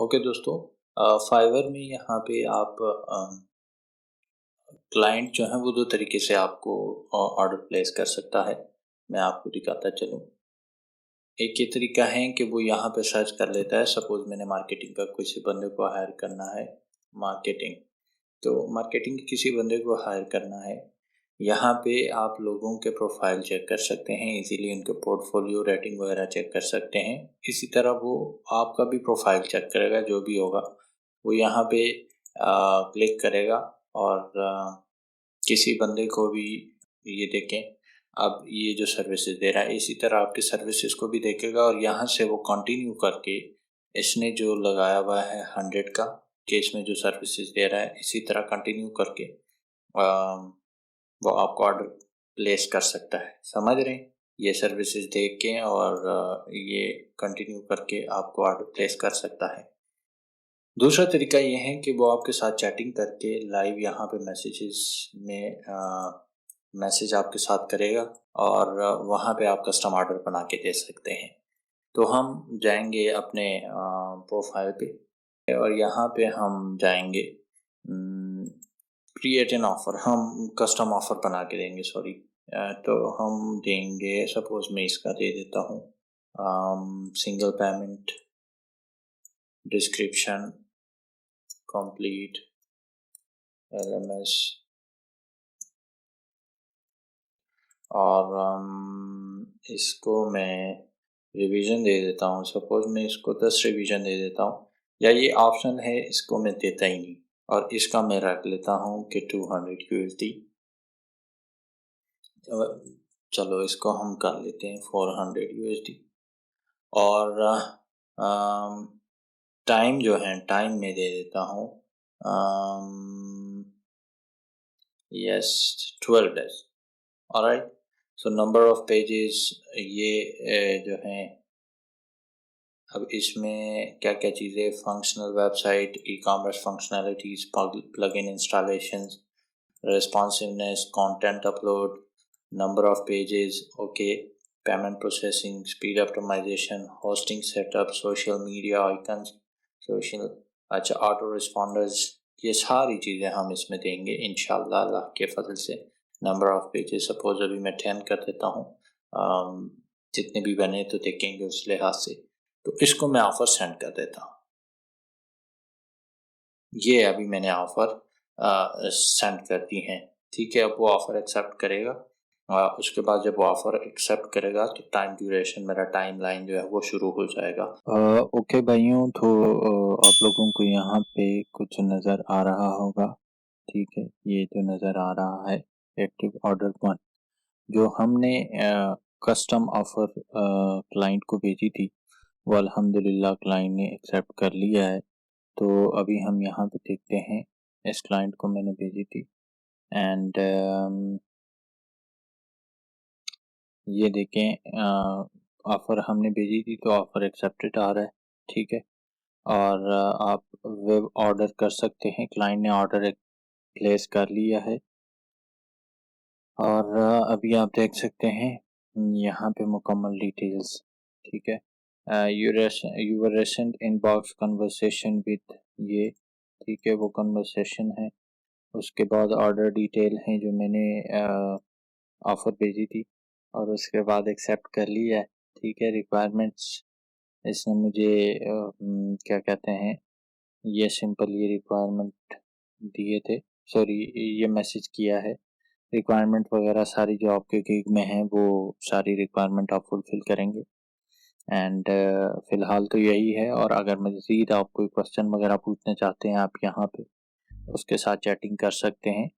Okay दोस्तों, fibre में यहाँ पे आप क्लाइंट जो है वो दो तरीके से आपको ऑर्डर प्लेस कर सकता है। मैं आपको दिखाता चलूँ। एक ये तरीका है कि वो यहाँ पे सर्च कर लेता है। सपोज़ मैंने मार्केटिंग का किसी बंदे को हायर करना है, मार्केटिंग तो मार्केटिंग के किसी बंदे को हायर करना है। यहाँ पे आप लोगों के प्रोफाइल चेक कर सकते हैं, इजीली उनके पोर्टफोलियो रेटिंग वगैरह चेक कर सकते हैं। इसी तरह वो आपका भी प्रोफाइल चेक करेगा, जो भी होगा वो यहाँ पे क्लिक करेगा और किसी बंदे को भी ये देखें अब ये जो सर्विसेज दे रहा है, इसी तरह आपकी सर्विसेज को भी देखेगा और यहाँ से वो कंटिन्यू करके इसने जो लगाया हुआ है 100 का कि इसमें जो सर्विसेज दे रहा है, इसी तरह कंटिन्यू करके वो आपको ऑर्डर प्लेस कर सकता है। समझ रहे हैं? ये सर्विसेज देख के और ये कंटिन्यू करके आपको ऑर्डर प्लेस कर सकता है। दूसरा तरीका ये है कि वो आपके साथ चैटिंग करके लाइव यहाँ पे मैसेजेस में मैसेज आपके साथ करेगा और वहाँ पे आप कस्टम ऑर्डर बना के दे सकते हैं। तो हम जाएंगे अपने प्रोफाइल पे और यहाँ पे हम जाएंगे क्रिएट एन ऑफ़र, हम कस्टम ऑफ़र बना के देंगे। सॉरी, तो हम देंगे, सपोज़ मैं इसका दे देता हूँ single payment, description complete, LMS और इसको मैं रिवीजन दे देता हूँ। सपोज़ मैं इसको 10 रिवीजन दे देता हूँ, या ये ऑप्शन है इसको मैं देता ही नहीं और इसका मैं रख लेता हूँ कि 200 USD। चलो इसको हम कर लेते हैं 400 USD। और टाइम जो है, टाइम में दे देता हूँ yes 12 days. Alright, so number of pages ये जो हैं, अब इसमें क्या क्या चीज़ें, functional website, e commerce functionalities, plugin installations, responsiveness, content upload, number of pages, okay, payment processing, speed optimization, hosting setup, social media icons, social, अच्छा auto responders, ये सारी चीज़ें हम इसमें देंगे इंशाल्लाह अल्लाह के फजल से। नंबर ऑफ पेजेस सपोज अभी मैं 10 कर देता हूँ, जितने भी बने तो देखेंगे उस लिहाज से। तो इसको मैं ऑफ़र सेंड कर देता हूँ। ये अभी मैंने ऑफ़र सेंड कर दी हैं, ठीक है। अब वो ऑफ़र एक्सेप्ट करेगा, उसके बाद जब वो ऑफ़र एक्सेप्ट करेगा तो टाइम ड्यूरेशन, मेरा टाइम लाइन जो है वो शुरू हो जाएगा। ओके भाइयों, तो आप लोगों को यहाँ पे कुछ नज़र आ रहा होगा, ठीक है। ये जो नज़र आ रहा है एक्टिव ऑर्डर 1, जो हमने कस्टम ऑफ़र क्लाइंट को भेजी थी, वो अल्हम्दुलिल्लाह क्लाइंट ने एक्सेप्ट कर लिया है। तो अभी हम यहाँ पे देखते हैं, इस क्लाइंट को मैंने भेजी थी एंड ये देखें ऑफ़र हमने भेजी थी तो ऑफ़र एक्सेप्टेड आ रहा है, ठीक है। और आप वेब ऑर्डर कर सकते हैं, क्लाइंट ने ऑर्डर प्लेस कर लिया है और अभी आप देख सकते हैं यहाँ पे मुकम्मल डिटेल्स, ठीक है। Your recent inbox conversation with, ये ठीक है, वो कन्वर्सेशन है। उसके बाद ऑर्डर डिटेल हैं जो मैंने ऑफ़र भेजी थी और उसके बाद एक्सेप्ट कर लिया है, ठीक है। रिक्वायरमेंट्स इसने मुझे क्या कहते हैं, ये सिंपल ये रिक्वायरमेंट दिए थे, सॉरी ये मैसेज किया है। रिक्वायरमेंट वगैरह सारी जो आपके गिग में हैं वो सारी रिक्वायरमेंट आप फुलफ़िल करेंगे एंड फ़िलहाल तो यही है। और अगर मज़ीद आप कोई क्वेश्चन वगैरह पूछना चाहते हैं, आप यहाँ पे उसके साथ चैटिंग कर सकते हैं।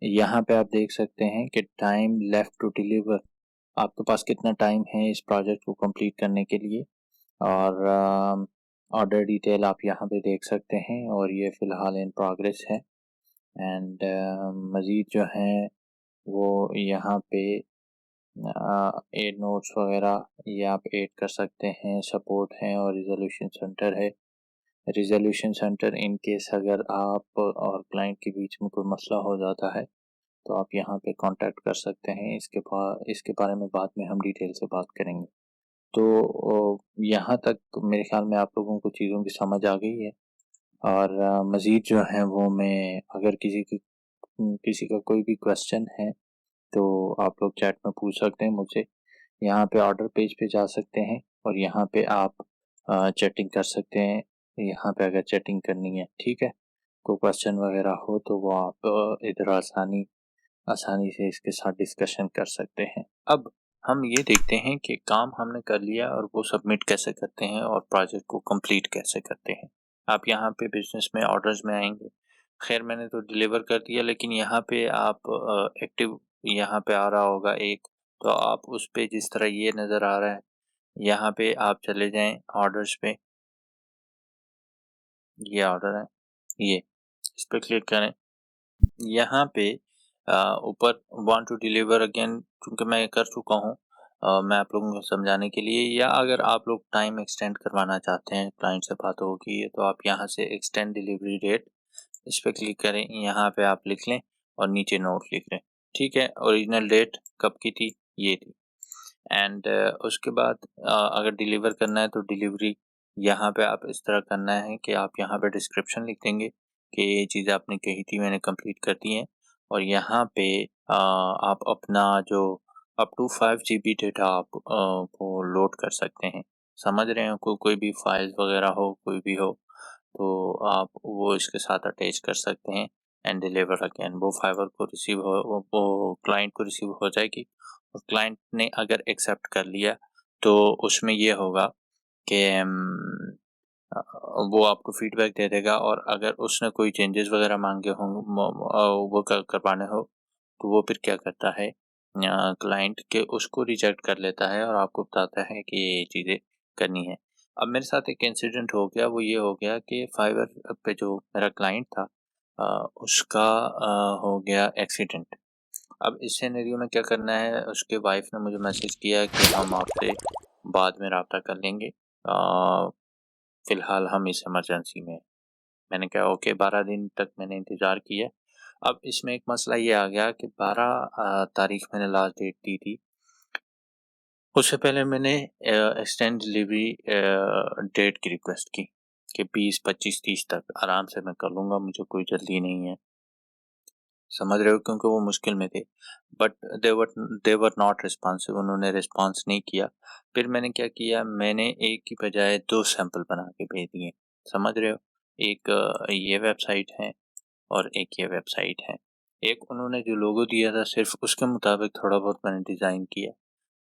यहाँ पे आप देख सकते हैं कि टाइम लेफ्ट टू डिलीवर, आपके पास कितना टाइम है इस प्रोजेक्ट को कंप्लीट करने के लिए, और ऑर्डर डिटेल आप यहाँ पे देख सकते हैं और ये फ़िलहाल इन प्रोग्रेस है। एंड मज़ीद जो हैं वो यहाँ पे एड नोट्स वगैरह ये आप ऐड कर सकते हैं, सपोर्ट है और रिजोल्यूशन सेंटर है। रिजोल्यूशन सेंटर इन केस अगर आप और क्लाइंट के बीच में कोई मसला हो जाता है तो आप यहाँ पे कांटेक्ट कर सकते हैं। इसके बारे में बाद में हम डिटेल से बात करेंगे। तो यहाँ तक मेरे ख्याल में आप लोगों को चीज़ों की समझ आ गई है। और मज़ीद जो है वो मैं अगर किसी का कोई भी क्वेश्चन है तो आप लोग चैट में पूछ सकते हैं मुझसे। यहाँ पे ऑर्डर पेज पे जा सकते हैं और यहाँ पे आप चैटिंग कर सकते हैं। यहाँ पे अगर चैटिंग करनी है, ठीक है, कोई क्वेश्चन वगैरह हो तो वो आप इधर आसानी आसानी से इसके साथ डिस्कशन कर सकते हैं। अब हम ये देखते हैं कि काम हमने कर लिया और वो सबमिट कैसे करते हैं और प्रोजेक्ट को कंप्लीट कैसे करते हैं। आप यहाँ पे बिजनेस में ऑर्डर्स में आएंगे। खैर मैंने तो डिलीवर कर दिया, लेकिन यहाँ पे आप एक्टिव यहाँ पे आ रहा होगा एक, तो आप उस पे जिस तरह ये नज़र आ रहा है, यहाँ पे आप चले जाएं ऑर्डर्स पे। ये ऑर्डर है, ये इस पे क्लिक करें। यहाँ पे ऊपर वांट टू डिलीवर अगेन, क्योंकि मैं कर चुका हूँ, मैं आप लोगों को समझाने के लिए, या अगर आप लोग टाइम एक्सटेंड करवाना चाहते हैं, क्लाइंट से बात होगी, तो आप यहाँ से एक्सटेंड डिलीवरी डेट इस पे क्लिक करें। यहाँ पे आप लिख लें और नीचे नोट लिख लें, ठीक है। ओरिजिनल डेट कब की थी, ये थी। एंड उसके बाद अगर डिलीवर करना है तो डिलीवरी यहाँ पे आप इस तरह करना है कि आप यहाँ पे डिस्क्रिप्शन लिख देंगे कि ये चीज़ आपने कही थी मैंने कंप्लीट कर दी है। और यहाँ पे आप अपना जो अप टू 5 GB डेटा आप वो लोड कर सकते हैं। समझ रहे हो, कोई भी फाइल्स वगैरह हो, कोई भी हो, तो आप वो इसके साथ अटैच कर सकते हैं। एंड डिलीवर अगेन वो फाइवर को रिसीव हो, वो क्लाइंट को रिसीव हो जाएगी। और क्लाइंट ने अगर एक्सेप्ट कर लिया तो उसमें ये होगा कि वो आपको फीडबैक दे देगा। और अगर उसने कोई चेंजेस वगैरह मांगे हों, वो करवाने हो, तो वो फिर क्या करता है, क्लाइंट के उसको रिजेक्ट कर लेता है और आपको बताता है कि ये चीज़ें करनी है। अब मेरे साथ एक इंसिडेंट हो गया, वो ये हो गया कि फाइवर पे जो मेरा क्लाइंट था, उसका हो गया एक्सीडेंट। अब इस सिनेरियो में क्या करना है, उसके वाइफ ने मुझे मैसेज किया कि हम आपसे बाद में राब्ता कर लेंगे, फ़िलहाल हम इस इमरजेंसी में हैं। मैंने कहा ओके, 12 दिन तक मैंने इंतज़ार किया। अब इसमें एक मसला ये आ गया कि 12 तारीख मैंने लास्ट डेट दी थी। उससे पहले मैंने एक्सटेंड डिलीवरी डेट की रिक्वेस्ट की कि 20, 25, 30 तक आराम से मैं कर लूँगा, मुझे कोई जल्दी नहीं है। समझ रहे हो, क्योंकि वो मुश्किल में थे। But they were not responsive, उन्होंने रिस्पॉन्स नहीं किया। फिर मैंने क्या किया, मैंने एक की बजाय 2 सैंपल बना के भेज दिए। समझ रहे हो? एक ये वेबसाइट है और एक ये वेबसाइट है। एक उन्होंने जो लोगो दिया था सिर्फ़ उसके मुताबिक थोड़ा बहुत मैंने डिज़ाइन किया,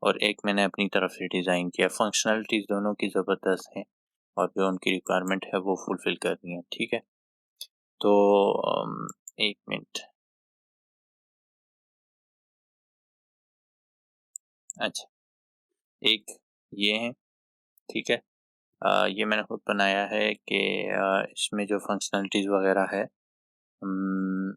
और एक मैंने अपनी तरफ से डिज़ाइन किया। फंक्शनैलिटीज़ दोनों की ज़बरदस्त हैं और जो उनकी रिक्वायरमेंट है वो फुलफ़िल कर रही हैं, ठीक है? तो 1 मिनट। अच्छा, एक ये है, ठीक है। ये मैंने खुद बनाया है कि इसमें जो फंक्शनैलिटीज़ वगैरह है, उम,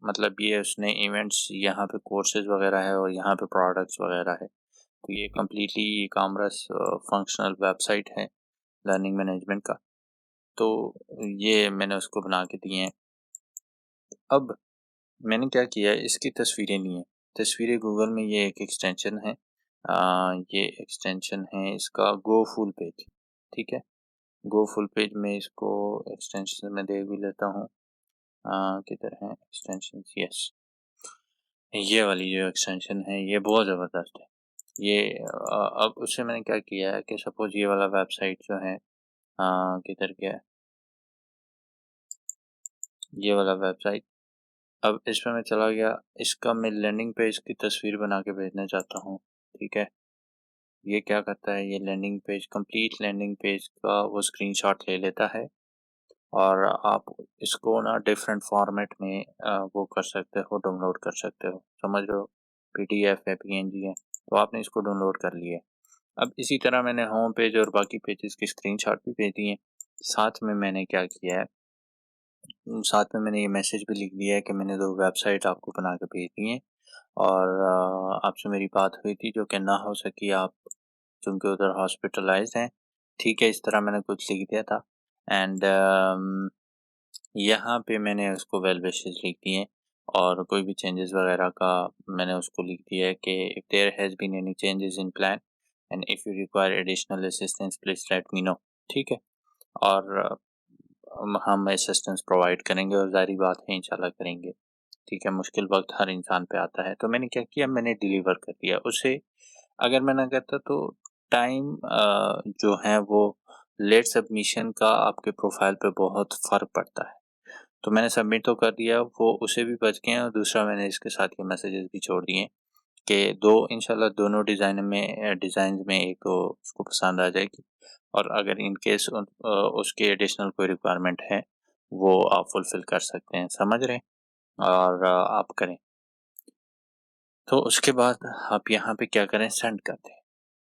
मतलब ये उसने इवेंट्स, यहाँ पे कोर्सेज़ वगैरह है और यहाँ पे प्रोडक्ट्स वगैरह है। तो ये completely e commerce functional website है लर्निंग मैनेजमेंट का। तो ये मैंने उसको बना के दिए हैं। अब मैंने क्या किया है, इसकी तस्वीरें ली हैं। तस्वीरें गूगल में ये एक एक्सटेंशन है। ये एक्सटेंशन है इसका गो फुल पेज, ठीक है। गो फुल पेज में इसको एक्सटेंशन में देख भी लेता हूँ। किधर है एक्सटेंशन, यस, ये वाली जो एक्सटेंशन है ये बहुत ज़बरदस्त है। ये अब उससे मैंने क्या किया है कि सपोज़ ये वाला वेबसाइट जो है, किधर गया है, ये वाला वेबसाइट। अब इसमें मैं चला गया, इसका मैं लैंडिंग पेज की तस्वीर बना के भेजना चाहता हूँ, ठीक है। ये क्या करता है, ये landing page, complete landing page का वो स्क्रीनशॉट ले लेता है और आप इसको ना डिफरेंट फॉर्मेट में वो कर सकते हो, डाउनलोड कर सकते हो। समझ रहे हो? पीडीएफ है, पीएनजी है, तो आपने इसको डाउनलोड कर लिया। अब इसी तरह मैंने होम पेज और बाकी पेजेस की स्क्रीनशॉट भी भेज दी है। साथ में मैंने क्या किया है, साथ में मैंने ये मैसेज भी लिख दिया है कि मैंने 2 वेबसाइट आपको बना के भेज दी हैं और आपसे मेरी बात हुई थी जो कि ना हो सकी, आप चूँकि उधर हॉस्पिटलाइज़्ड हैं। ठीक है, इस तरह मैंने कुछ लिख दिया था। एंड यहाँ पे मैंने उसको वेल विशेस लिख दिए और कोई भी चेंजेस वगैरह का मैंने उसको लिख दिया है कि if there has been any changes in plan, and if you require additional assistance please let me know. ठीक है? और हम असिस्टेंस प्रोवाइड करेंगे और ज़ाहिर बात है इंशाल्लाह करेंगे। ठीक है? मुश्किल वक़्त हर इंसान पे आता है, तो मैंने क्या किया, मैंने डिलीवर कर दिया। उसे अगर मैं ना करता तो टाइम जो है वो लेट सबमिशन का आपके प्रोफ़ाइल पे बहुत फ़र्क पड़ता है। तो मैंने सबमिट तो कर दिया, वो उसे भी बच गए और दूसरा मैंने इसके साथ ये मैसेजेस भी छोड़ दिए कि दो इंशाल्लाह दोनों डिज़ाइन्स में एक तो उसको पसंद आ जाएगी, और अगर इन केस उसकी एडिशनल कोई रिक्वायरमेंट है, वो आप फुलफ़िल कर सकते हैं, समझ रहे हैं? और आप करें। तो उसके बाद आप यहाँ पे क्या करें, सेंड कर दें,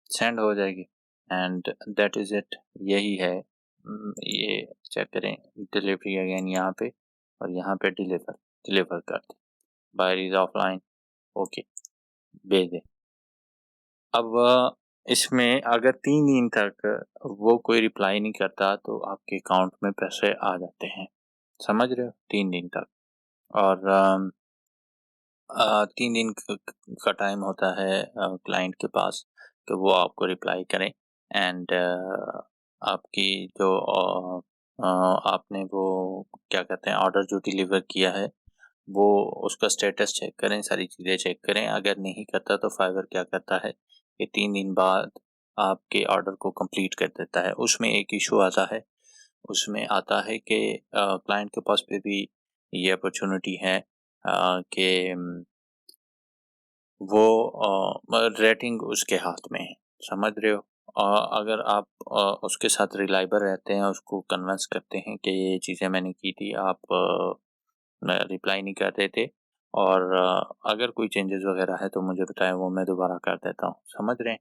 सेंड हो जाएगी एंड दैट इज़ इट, यही है। ये चेक करें, डिलीवरी अगेन यहाँ पे और यहाँ पे डिलीवर, डिलीवर कर दें, बायर इज़ ऑफलाइन, ओके, भेज दें। अब इसमें अगर 3 दिन तक वो कोई रिप्लाई नहीं करता तो आपके अकाउंट में पैसे आ जाते हैं, समझ रहे हो? 3 दिन तक। और 3 दिन का टाइम होता है क्लाइंट के पास कि वो आपको रिप्लाई करें एंड आपकी जो आपने वो क्या कहते हैं ऑर्डर जो डिलीवर किया है वो उसका स्टेटस चेक करें, सारी चीज़ें चेक करें। अगर नहीं करता तो फाइवर क्या करता है कि 3 दिन बाद आपके ऑर्डर को कंप्लीट कर देता है। उसमें एक इशू आता है, उसमें आता है कि क्लाइंट के पास फिर भी ये अपॉर्चुनिटी है कि वो रेटिंग उसके हाथ में है, समझ रहे हो? अगर आप उसके साथ रिलायबल रहते हैं, उसको कन्विंस करते हैं कि ये चीज़ें मैंने की थी, आप रिप्लाई नहीं कर रहे थे, और अगर कोई चेंजेस वगैरह है तो मुझे बताएं, वो मैं दोबारा कर देता हूँ, समझ रहे हैं?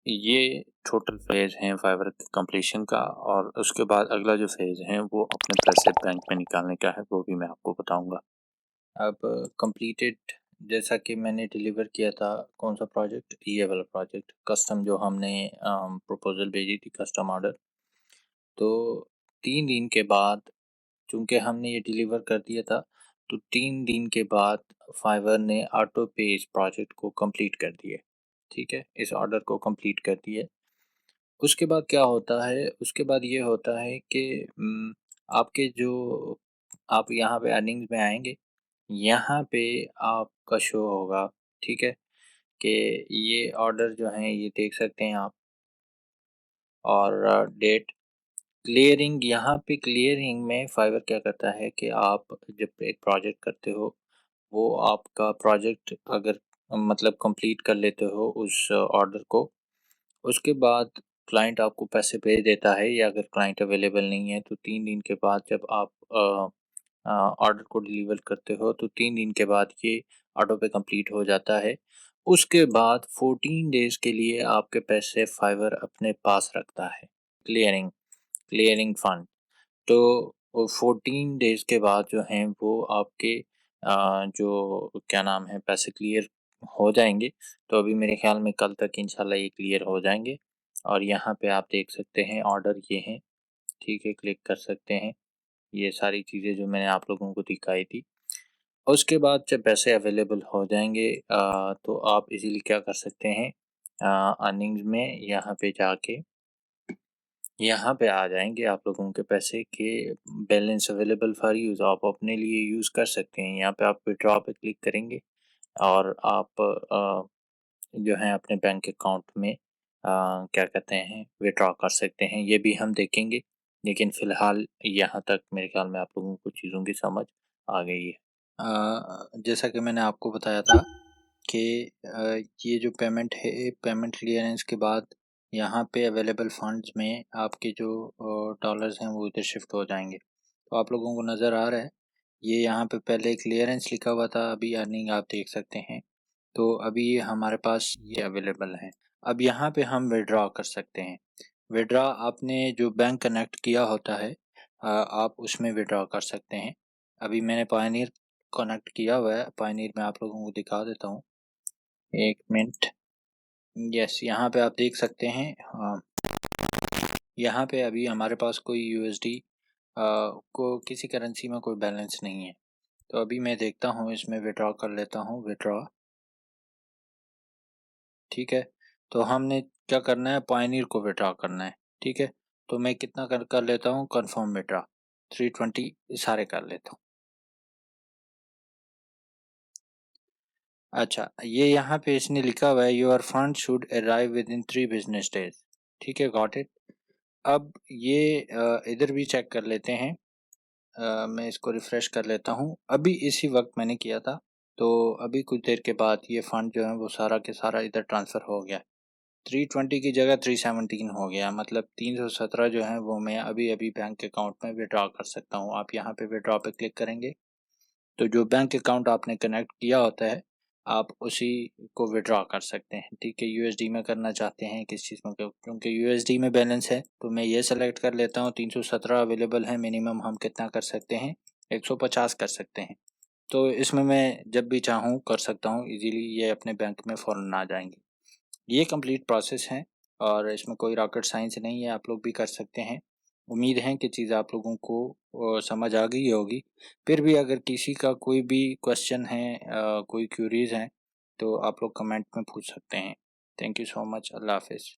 ये टोटल फेज़ है फाइवर कंप्लीशन का, और उसके बाद अगला जो फेज़ है वो अपने पैसे बैंक में निकालने का है, वो भी मैं आपको बताऊंगा। अब कंप्लीटेड, जैसा कि मैंने डिलीवर किया था कौन सा प्रोजेक्ट, ये वाला प्रोजेक्ट कस्टम जो हमने प्रपोजल भेजी थी, कस्टम ऑर्डर। तो 3 दिन के बाद, चूंकि हमने ये डिलीवर कर दिया था, तो 3 दिन के बाद फाइवर ने ऑटो पे इस प्रोजेक्ट को कंप्लीट कर दिया। ठीक है, इस ऑर्डर को कंप्लीट कर दिया। उसके बाद क्या होता है, उसके बाद ये होता है कि आपके जो, आप यहाँ पे अर्निंग्स में आएंगे, यहाँ पे आपका शो होगा, ठीक है, कि ये ऑर्डर जो हैं ये देख सकते हैं आप, और डेट क्लियरिंग, यहाँ पे क्लियरिंग में फाइवर क्या करता है कि आप जब एक प्रोजेक्ट करते हो, वो आपका प्रोजेक्ट अगर मतलब कंप्लीट कर लेते हो उस ऑर्डर को, उसके बाद क्लाइंट आपको पैसे भेज देता है, या अगर क्लाइंट अवेलेबल नहीं है तो 3 दिन के बाद जब आप ऑर्डर को डिलीवर करते हो तो 3 दिन के बाद ये ऑटो पे कंप्लीट हो जाता है। उसके बाद 14 डेज़ के लिए आपके पैसे फाइवर अपने पास रखता है, क्लियरिंग क्लियरिंग फंड। तो वो 14 डेज़ के बाद जो हैं वो आपके जो क्या नाम है, पैसे क्लियर हो जाएँगे। तो अभी मेरे ख़्याल में कल तक इंशाल्लाह ये क्लियर हो जाएँगे, और यहाँ पे आप देख सकते हैं ऑर्डर ये हैं, ठीक है, क्लिक कर सकते हैं। ये सारी चीज़ें जो मैंने आप लोगों को दिखाई थी। उसके बाद जब पैसे अवेलेबल हो जाएँगे तो आप इज़िली क्या कर सकते हैं, अर्निंग्स में यहाँ पे आ जाएँगे आप लोगों के पैसे के बैलेंस अवेलेबल फॉर यूज़, आप अपने लिए यूज़ कर सकते हैं। यहाँ पे आप विथड्रॉ पे क्लिक करेंगे और आप जो है अपने बैंक अकाउंट में क्या कहते हैं, विथड्रॉ कर सकते हैं। ये भी हम देखेंगे, लेकिन फ़िलहाल यहाँ तक मेरे ख़्याल में आप लोगों को चीज़ों की समझ आ गई है। जैसा कि मैंने आपको बताया था कि ये जो पेमेंट है, पेमेंट क्लियरेंस के बाद यहाँ पे अवेलेबल फंड्स में आपके जो डॉलर्स हैं वो इधर शिफ्ट हो जाएंगे। तो आप लोगों को नज़र आ रहा है, ये यहाँ पे पहले क्लियरेंस लिखा हुआ था, अभी अर्निंग आप देख सकते हैं। तो अभी ये हमारे पास ये अवेलेबल है। अब यहाँ पे हम विड्रॉ कर सकते हैं। विड्रॉ आपने जो बैंक कनेक्ट किया होता है, आप उसमें विड्रॉ कर सकते हैं। अभी मैंने पायनियर कनेक्ट किया हुआ है, पायनियर में आप लोगों को दिखा देता हूँ, 1 मिनट। यस, यहाँ पे आप देख सकते हैं, यहाँ पे अभी हमारे पास कोई यूएसडी को किसी करेंसी में कोई बैलेंस नहीं है। तो अभी मैं देखता हूँ, इसमें विड्रॉ कर लेता हूँ, विड्रॉ। ठीक है। तो हमने क्या करना है, पायनियर को विड्रॉ करना है, ठीक है। तो मैं कितना कर लेता हूँ, कन्फर्म विड्रॉ 320 सारे कर लेता हूँ। अच्छा, ये यहाँ पे इसने लिखा हुआ है your fund should arrive with in 3 business days, ठीक है, गॉट इट। अब ये इधर भी चेक कर लेते हैं। मैं इसको रिफ्रेश कर लेता हूँ, अभी इसी वक्त मैंने किया था। तो अभी कुछ देर के बाद ये फंड जो है वो सारा के सारा इधर ट्रांसफ़र हो गया। 320 की जगह 317 हो गया, मतलब 317 जो है वो मैं अभी अभी बैंक अकाउंट में विड्रॉ कर सकता हूँ। आप यहाँ पे विड्रॉ पे क्लिक करेंगे तो जो बैंक अकाउंट आपने कनेक्ट किया होता है आप उसी को विड्रॉ कर सकते हैं, ठीक है। यूएसडी में करना चाहते हैं किस चीज़ में, क्योंकि यूएसडी में बैलेंस है तो मैं ये सेलेक्ट कर लेता हूँ। 317 अवेलेबल है, मिनिमम हम कितना कर सकते हैं, 150 कर सकते हैं। तो इसमें मैं जब भी चाहूँ कर सकता हूँ इजीली, ये अपने बैंक में फ़ौरन आ जाएंगे। ये कंप्लीट प्रोसेस है और इसमें कोई रॉकेट साइंस नहीं है, आप लोग भी कर सकते हैं। उम्मीद है कि चीज़ आप लोगों को समझ आ गई होगी। फिर भी अगर किसी का कोई भी क्वेश्चन है, कोई क्यूरीज हैं तो आप लोग कमेंट में पूछ सकते हैं। Thank you so much. Allah हाफिज़।